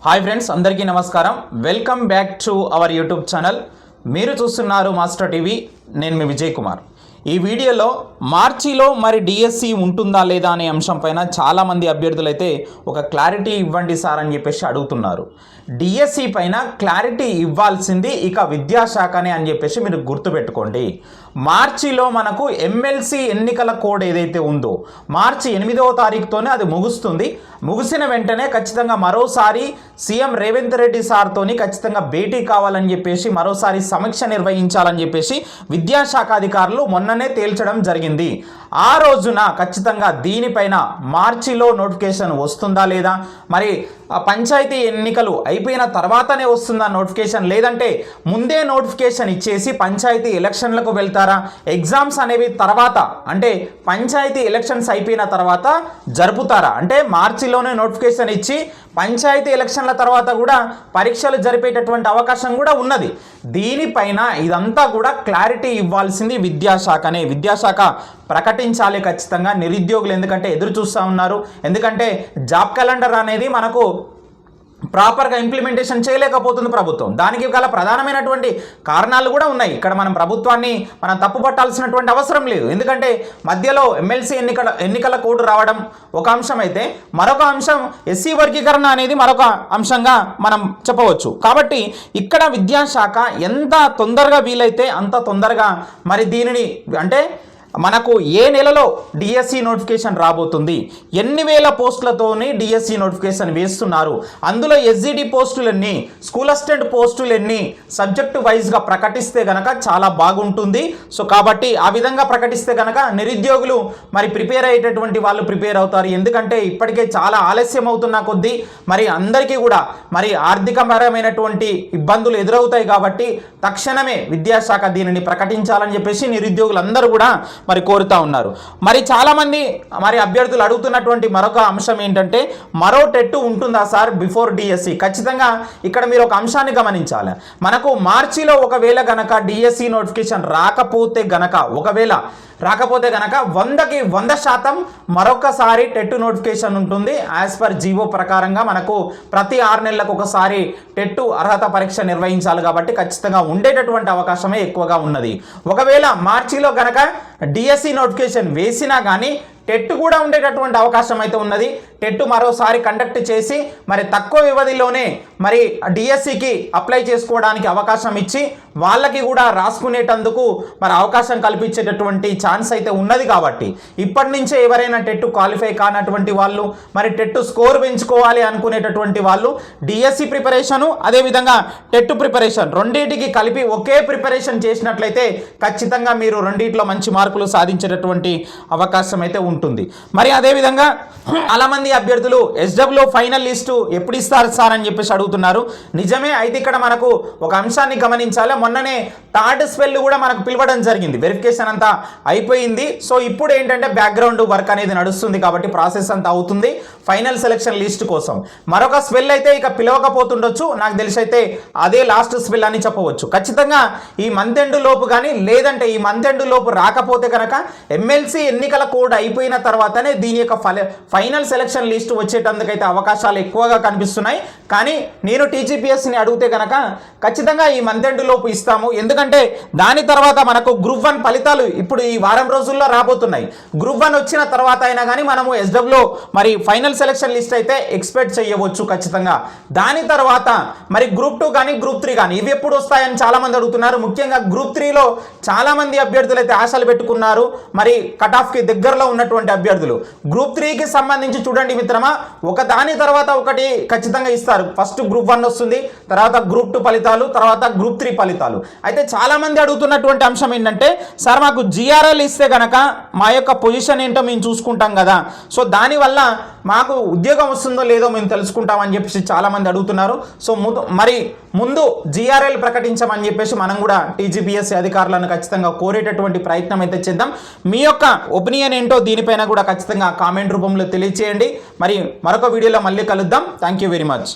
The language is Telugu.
హాయ్ ఫ్రెండ్స్, అందరికీ నమస్కారం. Welcome back to our YouTube channel. మీరు చూస్తున్నారు మాస్టర్ టీవీ. నేను మీ విజయ్ కుమార్. ఈ వీడియోలో మార్చిలో మరి డిఎస్సి ఉంటుందా లేదా అనే అంశం పైన చాలామంది అభ్యర్థులు అయితే ఒక క్లారిటీ ఇవ్వండి సార్ అని చెప్పేసి అడుగుతున్నారు. డిఎస్సి పైన క్లారిటీ ఇవ్వాల్సింది ఇక విద్యాశాఖనే అని చెప్పేసి మీరు గుర్తుపెట్టుకోండి. మార్చిలో మనకు ఎమ్మెల్సీ ఎన్నికల కోడ్ ఏదైతే ఉందో మార్చి 8వ తారీఖుతోనే అది ముగుస్తుంది. ముగిసిన వెంటనే ఖచ్చితంగా మరోసారి సీఎం రేవంత్ రెడ్డి సార్తోని ఖచ్చితంగా భేటీ కావాలని చెప్పేసి మరోసారి సమీక్ష నిర్వహించాలని చెప్పేసి విద్యాశాఖ అధికారులు మొన్ననే తేల్చడం జరిగింది. ఆ రోజున ఖచ్చితంగా దీనిపైన మార్చిలో నోటిఫికేషన్ వస్తుందా లేదా, మరి పంచాయతీ ఎన్నికలు అయిపోయిన తర్వాతనే వస్తుందా నోటిఫికేషన్, లేదంటే ముందే నోటిఫికేషన్ ఇచ్చేసి పంచాయతీ ఎలక్షన్లకు వెళ్తారా, ఎగ్జామ్స్ అనేవి తర్వాత అంటే పంచాయతీ ఎలక్షన్స్ అయిపోయిన తర్వాత జరుపుతారా, అంటే మార్చిలోనే నోటిఫికేషన్ ఇచ్చి పంచాయతీ ఎలక్షన్ల తర్వాత కూడా పరీక్షలు జరిపేటటువంటి అవకాశం కూడా ఉన్నది. దీనిపైన ఇదంతా కూడా క్లారిటీ ఇవ్వాల్సింది విద్యాశాఖనే. విద్యాశాఖ ప్రకటించాలి ఖచ్చితంగా. నిరుద్యోగులు ఎందుకంటే ఎదురు చూస్తూ ఉన్నారు. ఎందుకంటే జాబ్ క్యాలెండర్ అనేది మనకు ప్రాపర్గా ఇంప్లిమెంటేషన్ చేయలేకపోతుంది ప్రభుత్వం. దానికి గల ప్రధానమైనటువంటి కారణాలు కూడా ఉన్నాయి. ఇక్కడ మనం ప్రభుత్వాన్ని తప్పు పట్టాల్సినటువంటి అవసరం లేదు. ఎందుకంటే మధ్యలో ఎమ్మెల్సీ ఎన్నికల కోడ్ రావడం ఒక అంశం అయితే, మరొక అంశం ఎస్సీ వర్గీకరణ అనేది మరొక అంశంగా మనం చెప్పవచ్చు. కాబట్టి ఇక్కడ విద్యాశాఖ ఎంత తొందరగా వీలైతే అంత తొందరగా మరి దీనిని అంటే మనకు ఏ నెలలో డిఎస్సి నోటిఫికేషన్ రాబోతుంది, ఎన్ని వేల పోస్టులతోని డిఎస్సి నోటిఫికేషన్ వేస్తున్నారు, అందులో ఎస్జిడి పోస్టులు ఎన్ని, స్కూల్ అసిస్టెంట్ పోస్టులు ఎన్ని, సబ్జెక్టు వైజ్గా ప్రకటిస్తే గనక చాలా బాగుంటుంది. సో కాబట్టి ఆ విధంగా ప్రకటిస్తే గనక నిరుద్యోగులు మరి ప్రిపేర్ అయ్యేటటువంటి వాళ్ళు ప్రిపేర్ అవుతారు. ఎందుకంటే ఇప్పటికే చాలా ఆలస్యం అవుతున్న కొద్దీ మరి అందరికీ కూడా మరి ఆర్థికపరమైనటువంటి ఇబ్బందులు ఎదురవుతాయి. కాబట్టి తక్షణమే విద్యాశాఖ దీనిని ప్రకటించాలని చెప్పేసి నిరుద్యోగులందరూ కూడా మరి కోరుతా ఉన్నారు. మరి చాలామంది మరి అభ్యర్థులు అడుగుతున్నటువంటి మరొక అంశం ఏంటంటే, మరో టెట్టు ఉంటుందా సార్ బిఫోర్ డిఎస్సి? ఖచ్చితంగా ఇక్కడ మీరు ఒక అంశాన్ని గమనించాలి. మనకు మార్చిలో ఒకవేళ గనక డిఎస్సి నోటిఫికేషన్ రాకపోతే గనక 100కి 100% మరొకసారి టెట్ నోటిఫికేషన్ ఉంటుంది. యాజ్ పర్ జీవో ప్రకారంగా మనకు ప్రతి 6 నెలలకు ఒకసారి టెట్ అర్హత పరీక్ష నిర్వహించాలి. కాబట్టి ఖచ్చితంగా ఉండేటటువంటి అవకాశమే ఎక్కువగా ఉన్నది. ఒకవేళ మార్చిలో గనక డిఎస్సి నోటిఫికేషన్ వేసినా కానీ టెట్ కూడా ఉండేటటువంటి అవకాశం అయితే ఉన్నది. టెట్ మరోసారి కండక్ట్ చేసి మరి తక్కువ వ్యవధిలోనే మరి డిఎస్సికి అప్లై చేసుకోవడానికి అవకాశం ఇచ్చి వాళ్ళకి కూడా రాసుకునేటందుకు మరి అవకాశం కల్పించేటటువంటి ఛాన్స్ అయితే ఉన్నది. కాబట్టి ఇప్పటి నుంచే ఎవరైనా టెట్ క్వాలిఫై కానటువంటి వాళ్ళు, మరి టెట్ స్కోర్ పెంచుకోవాలి అనుకునేటటువంటి వాళ్ళు డిఎస్సి ప్రిపరేషను అదేవిధంగా టెట్ ప్రిపరేషన్ రెండింటికి కలిపి ఒకే ప్రిపరేషన్ చేసినట్లయితే ఖచ్చితంగా మీరు రెండింటిలో మంచి మార్కులు సాధించేటటువంటి అవకాశం అయితే ఉంటుంది. మరి అదేవిధంగా చాలామంది అభ్యర్థులు ఎస్డబ్ల్యూ ఫైనల్ లిస్టు ఎప్పుడు ఇస్తారు సార్ అని చెప్పేసి అడుగుతున్నారు. నిజమే. అయితే ఇక్కడ మనకు ఒక అంశాన్ని గమనించాలి. మొన్ననే థర్డ్ స్పెల్ కూడా మనకు పిలవడం జరిగింది. వెరిఫికేషన్ అంతా అయిపోయింది. సో ఇప్పుడు ఏంటంటే బ్యాక్గ్రౌండ్ వర్క్ అనేది నడుస్తుంది. కాబట్టి ప్రాసెస్ అంతా అవుతుంది ఫైనల్ సెలక్షన్ లిస్ట్ కోసం. మరొక స్పెల్ అయితే ఇక పిలవకపోతుండొచ్చు. నాకు తెలిసి అయితే అదే లాస్ట్ స్పెల్ అని చెప్పవచ్చు. ఖచ్చితంగా ఈ మంత్ ఎండ్ లోపు కానీ లేదంటే ఈ మంత్ ఎండ్ లోపు రాకపోతే కనుక ఎమ్మెల్సీ ఎన్నికల కోడ్ అయిపోయిన తర్వాతనే దీని యొక్క ఫైనల్ సెలక్షన్ లిస్ట్ వచ్చేటందుకైతే అవకాశాలు ఎక్కువగా కనిపిస్తున్నాయి. కానీ నేను టీజీపీఎస్ని అడిగితే కనుక ఖచ్చితంగా ఈ మంత్ ఎండ్ లోపు ఇస్తాము. ఎందుకంటే దాని తర్వాత మనకు గ్రూప్ 1 ఫలితాలు ఇప్పుడు ఈ వారం రోజుల్లో రాబోతున్నాయి. గ్రూప్ 1 వచ్చిన తర్వాత అయినా కానీ మనము ఎస్డబ్ల్యూ మరి ఫైనల్ సెలక్షన్ లిస్ట్ అయితే ఎక్స్పెక్ట్ చేయవచ్చు ఖచ్చితంంగా. దాని తర్వాత మరి గ్రూప్ 2 కానీ గ్రూప్ 3 కానీ ఇవి ఎప్పుడు వస్తాయని చాలామంది అడుగుతున్నారు. ముఖ్యంగా గ్రూప్ 3లో చాలామంది అభ్యర్థులు అయితే ఆశలు పెట్టుకున్నారు. మరి కట్ ఆఫ్కి దగ్గరలో ఉన్నటువంటి అభ్యర్థులు గ్రూప్ 3కి సంబంధించి చూడండి మిత్రమా, ఒక దాని తర్వాత ఒకటి ఖచ్చితంగా ఇస్తారు. ఫస్ట్ గ్రూప్ 1 వస్తుంది, తర్వాత గ్రూప్ 2 ఫలితాలు, తర్వాత గ్రూప్ 3 ఫలితాలు. అయితే చాలామంది అడుగుతున్నటువంటి అంశం ఏంటంటే, సార్ మాకు జిఆర్ఎల్ ఇస్తే కనుక మా యొక్క పొజిషన్ ఏంటో మేము చూసుకుంటాం కదా, సో దానివల్ల మాకు ఉద్యోగం వస్తుందో లేదో మేము తెలుసుకుంటామని చెప్పేసి చాలామంది అడుగుతున్నారు. సో ముందు జిఆర్ఎల్ ప్రకటించమని చెప్పేసి మనం కూడా టీజీపీఎస్సీ అధికారులను ఖచ్చితంగా కోరేటటువంటి ప్రయత్నం అయితే చేద్దాం. మీ యొక్క ఒపీనియన్ ఏంటో దీనిపైన కూడా ఖచ్చితంగా కామెంట్ రూపంలో తెలియచేయండి. మరి మరొక వీడియోలో మళ్ళీ కలుద్దాం. Thank you very much.